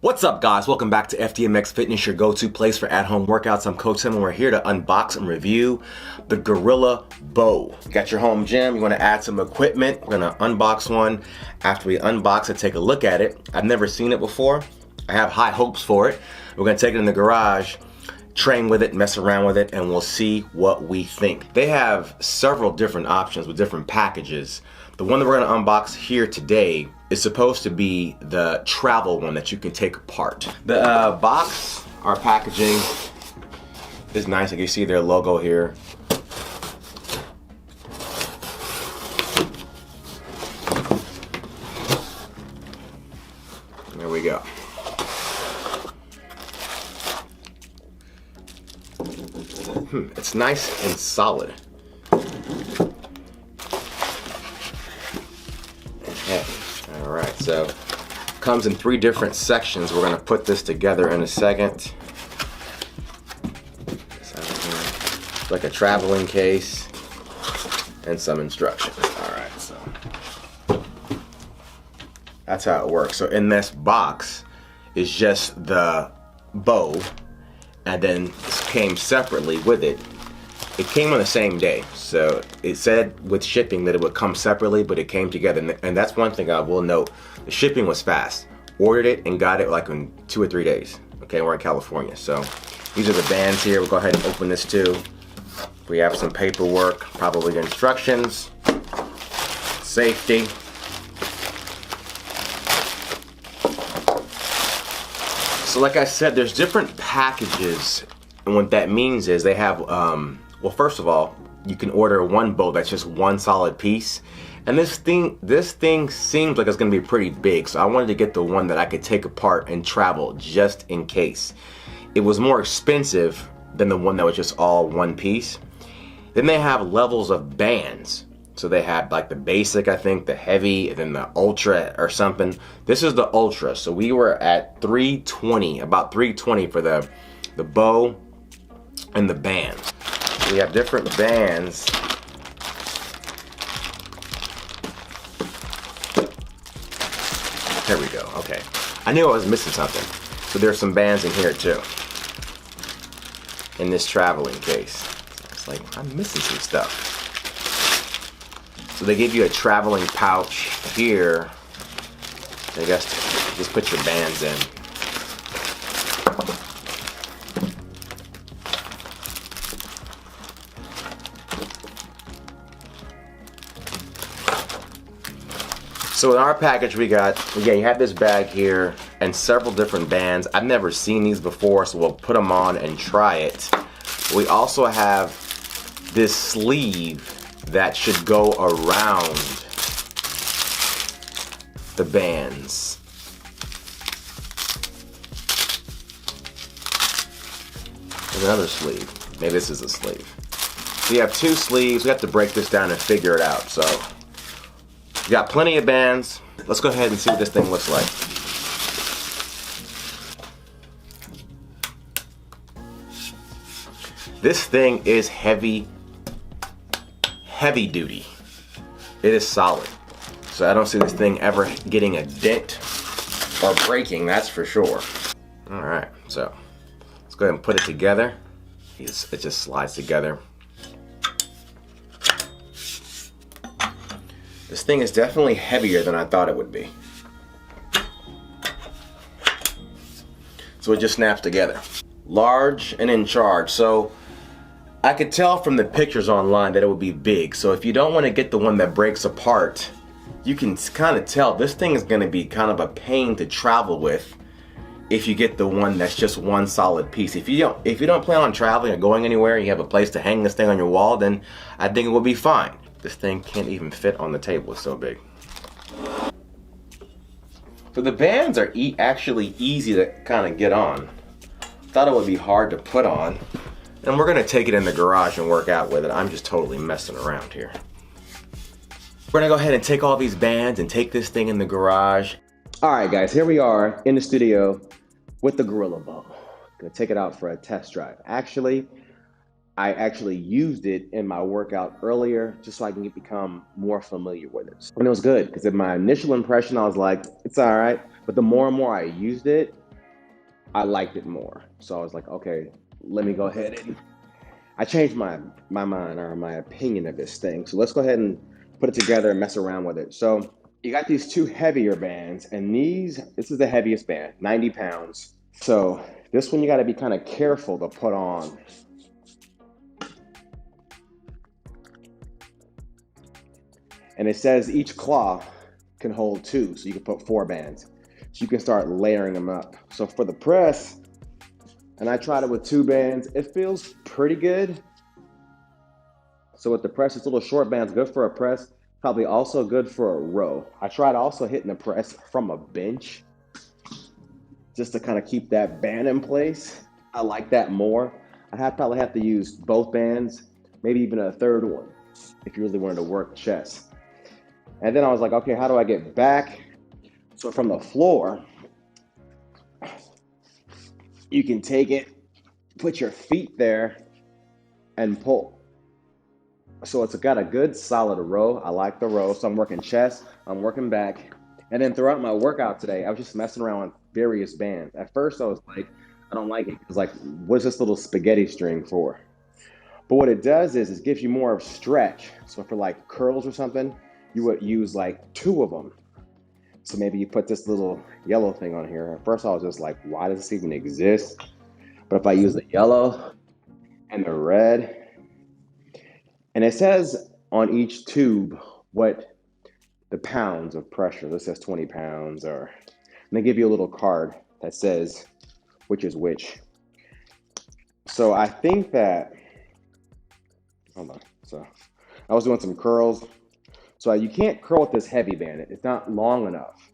What's up, guys? Welcome back to FDMX Fitness, your go-to place for at-home workouts. I'm Coach Tim, and we're here to unbox and review the Gorilla Bow. You got your home gym, you want to add some equipment, we're going to unbox one. After we unbox it, take a look at it. I've never seen it before. I have high hopes for it. We're going to take it in the garage, train with it, mess around with it, and we'll see what we think. They have several different options with different packages. The one that we're going to unbox here today is supposed to be the travel one that you can take apart. The box, our packaging, is nice. Like you see their logo here. There we go. It's nice and solid. Okay. All right, so comes in 3 different sections. We're gonna put this together in a second. Like a traveling case and some instructions. All right, so that's how it works. So in this box is just the bow, and then came separately with it. It came on the same day, so it said with shipping that it would come separately, but it came together. And that's one thing I will note: the shipping was fast. Ordered it and got it like in 2 or 3 days. Okay, we're in California, so these are the bands here. We'll go ahead and open this too. We have some paperwork, probably instructions, safety. So like I said, there's different packages, and what that means is they have, well, first of all, you can order one bow that's just one solid piece. And this thing seems like it's gonna be pretty big, so I wanted to get the one that I could take apart and travel just in case. It was more expensive than the one that was just all one piece. Then they have levels of bands. So they have like the basic, I think, the heavy, and then the ultra or something. This is the ultra, so we were at 320, about 320 for the bow and the band. We have different bands. There we go, okay. I knew I was missing something. So there's some bands in here too, in this traveling case. It's like, I'm missing some stuff. So they give you a traveling pouch here. I guess just put your bands in. So in our package you have this bag here and several different bands. I've never seen these before, so we'll put them on and try it. We also have this sleeve that should go around the bands. There's another sleeve. Maybe this is a sleeve. So you have 2 sleeves. We have to break this down and figure it out. So you got plenty of bands. Let's go ahead and see what this thing looks like. This thing is heavy duty. It is solid. So I don't see this thing ever getting a dent or breaking, that's for sure. All right, so let's go ahead and put it together. It just slides together. This thing is definitely heavier than I thought it would be. So it just snaps together. Large and in charge. So I could tell from the pictures online that it would be big. So if you don't want to get the one that breaks apart, you can kind of tell this thing is going to be kind of a pain to travel with if you get the one that's just one solid piece. If you don't plan on traveling or going anywhere, you have a place to hang this thing on your wall, then I think it will be fine. This thing can't even fit on the table, it's so big. So the bands are actually easy to kind of get on. Thought it would be hard to put on. And we're gonna take it in the garage and work out with it. I'm just totally messing around here. We're gonna go ahead and take all these bands and take this thing in the garage. All right, guys, here we are in the studio with the Gorilla Bow. Gonna take it out for a test drive. I actually used it in my workout earlier just so I can become more familiar with it. And it was good because in my initial impression, I was like, it's all right. But the more and more I used it, I liked it more. So I was like, okay, let me go ahead and I changed my mind or my opinion of this thing. So let's go ahead and put it together and mess around with it. So you got these two heavier bands, and this is the heaviest band, 90 pounds. So this one you got to be kind of careful to put on. And it says each claw can hold two, so you can put four bands. So you can start layering them up. So for the press, and I tried it with two bands, it feels pretty good. So with the press, it's little short bands, good for a press, probably also good for a row. I tried also hitting the press from a bench just to kind of keep that band in place. I like that more. Probably have to use both bands, maybe even a third one if you really wanted to work chest. And then I was like, okay, how do I get back? So from the floor, you can take it, put your feet there, and pull. So it's got a good solid row. I like the row. So I'm working chest, I'm working back. And then throughout my workout today, I was just messing around with various bands. At first, I was like, I don't like it. It's like, what's this little spaghetti string for? But what it does is it gives you more of stretch. So for like curls or something, you would use like two of them. So maybe you put this little yellow thing on here. At first, I was just like, why does this even exist? But if I use the yellow and the red, and it says on each tube what the pounds of pressure. This says 20 pounds, and they give you a little card that says which is which. So I think that, hold on. So I was doing some curls. So you can't curl with this heavy band. It's not long enough.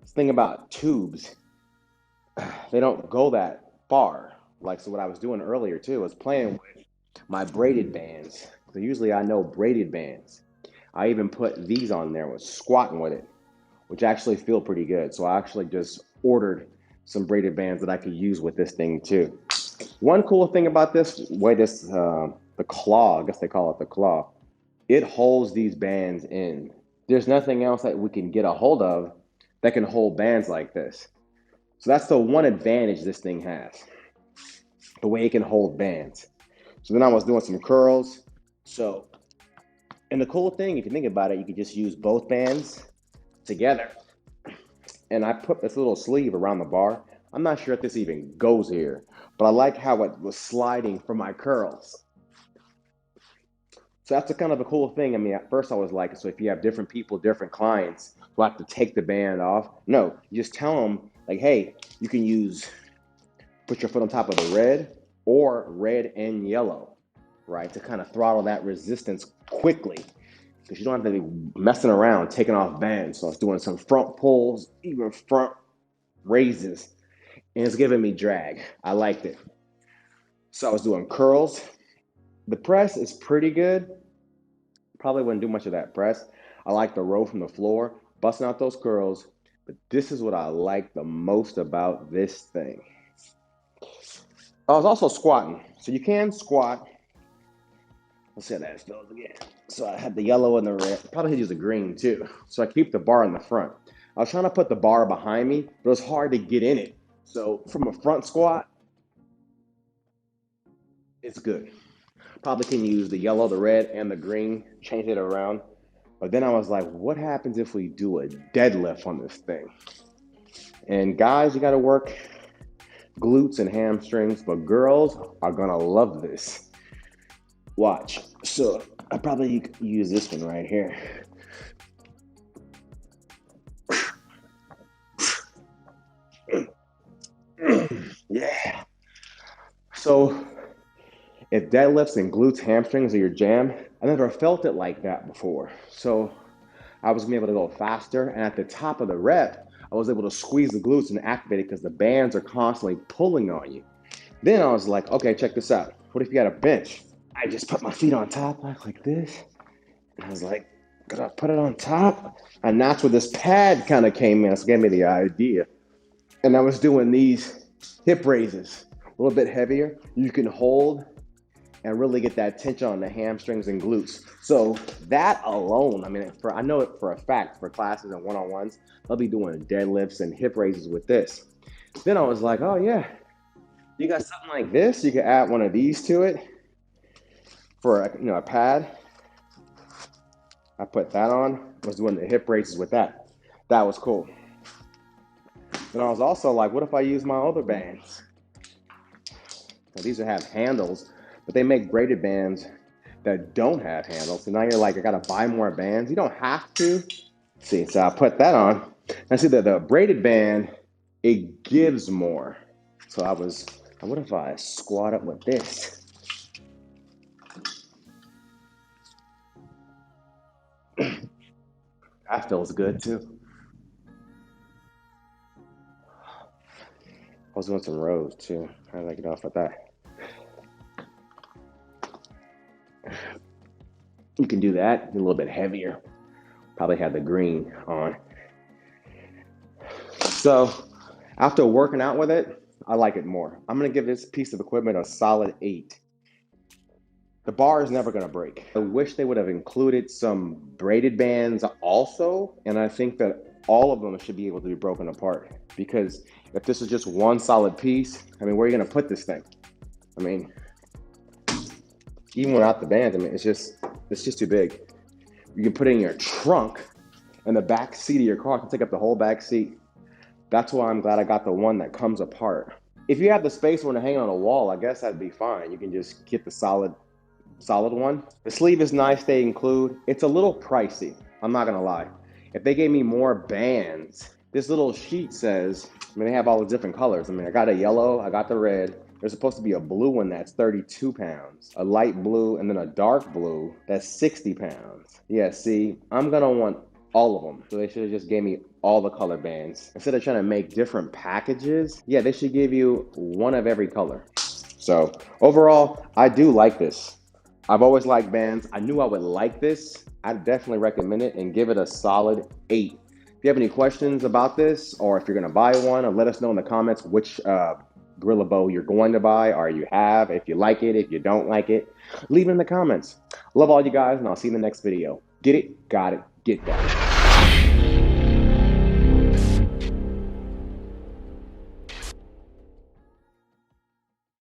This thing about tubes, they don't go that far. Like, so what I was doing earlier too was playing with my braided bands. So usually I know braided bands. I even put these on there, was squatting with it, which actually feel pretty good. So I actually just ordered some braided bands that I could use with this thing too. One cool thing about this, the claw, I guess they call it the claw, it holds these bands in. There's nothing else that we can get a hold of that can hold bands like this. So that's the one advantage this thing has, the way it can hold bands. So then I was doing some curls. So, and the cool thing, if you think about it, you could just use both bands together. And I put this little sleeve around the bar. I'm not sure if this even goes here, but I like how it was sliding for my curls. So that's a kind of a cool thing. I mean, at first I was like, so if you have different people, different clients who have to take the band off, no, you just tell them like, hey, you can put your foot on top of the red or red and yellow, right? To kind of throttle that resistance quickly because you don't have to be messing around, taking off bands. So I was doing some front pulls, even front raises, and it's giving me drag. I liked it. So I was doing curls. The press is pretty good. Probably wouldn't do much of that press. I like the row from the floor, busting out those curls. But this is what I like the most about this thing. I was also squatting. So you can squat. Let's see how that feels again. So I had the yellow and the red. Probably could use the green too. So I keep the bar in the front. I was trying to put the bar behind me, but it was hard to get in it. So from a front squat, it's good. Probably can use the yellow, the red, and the green, change it around. But then I was like, what happens if we do a deadlift on this thing? And guys, you got to work glutes and hamstrings, but girls are going to love this. Watch. So I probably use this one right here. Yeah. So if deadlifts and glutes, hamstrings are your jam, I never felt it like that before. So I was gonna be able to go faster. And at the top of the rep, I was able to squeeze the glutes and activate it because the bands are constantly pulling on you. Then I was like, okay, check this out. What if you got a bench? I just put my feet on top like this. And I was like, could I put it on top? And that's where this pad kind of came in. So it gave me the idea. And I was doing these hip raises, a little bit heavier. You can hold and really get that tension on the hamstrings and glutes. So that alone, I mean, I know it for a fact for classes and one-on-ones, I'll be doing deadlifts and hip raises with this. Then I was like, oh yeah, You got something like this, you can add one of these to it for a pad. I put that on, was doing the hip raises with that. That was cool. And I was also like, what if I use my other bands? Now, these have handles, but they make braided bands that don't have handles. So now you're like, I gotta buy more bands. You don't have to. See, so I put that on. And see that the braided band, it gives more. So what if I squat up with this? That feels good too. I was doing some rows too. How did I get off with that? You can do that a little bit heavier. Probably had the green on. So after working out with it, I like it more. I'm gonna give this piece of equipment a solid 8. The bar is never gonna break. I wish they would have included some braided bands also, and I think that all of them should be able to be broken apart, because if this is just one solid piece, I mean, where are you gonna put this thing? I mean, even without the bands, I mean, it's just too big. You can put it in your trunk, and the back seat of your car can take up the whole back seat. That's why I'm glad I got the one that comes apart. If you have the space for it to hang on a wall, I guess that'd be fine. You can just get the solid one. The sleeve is nice, they include. It's a little pricey, I'm not gonna lie. If they gave me more bands, this little sheet says, I mean, they have all the different colors. I mean, I got a yellow, I got the red. There's supposed to be a blue one that's 32 pounds, a light blue, and then a dark blue that's 60 pounds. Yeah, see, I'm gonna want all of them. So they should have just gave me all the color bands. Instead of trying to make different packages, yeah, they should give you one of every color. So overall, I do like this. I've always liked bands. I knew I would like this. I'd definitely recommend it and give it a solid 8. If you have any questions about this, or if you're gonna buy one, let us know in the comments which Gorilla bow you're going to buy, or you have, if you like it, if you don't like it. Leave it in the comments. Love all you guys, and I'll see you in the next video. Get it, got it, get that.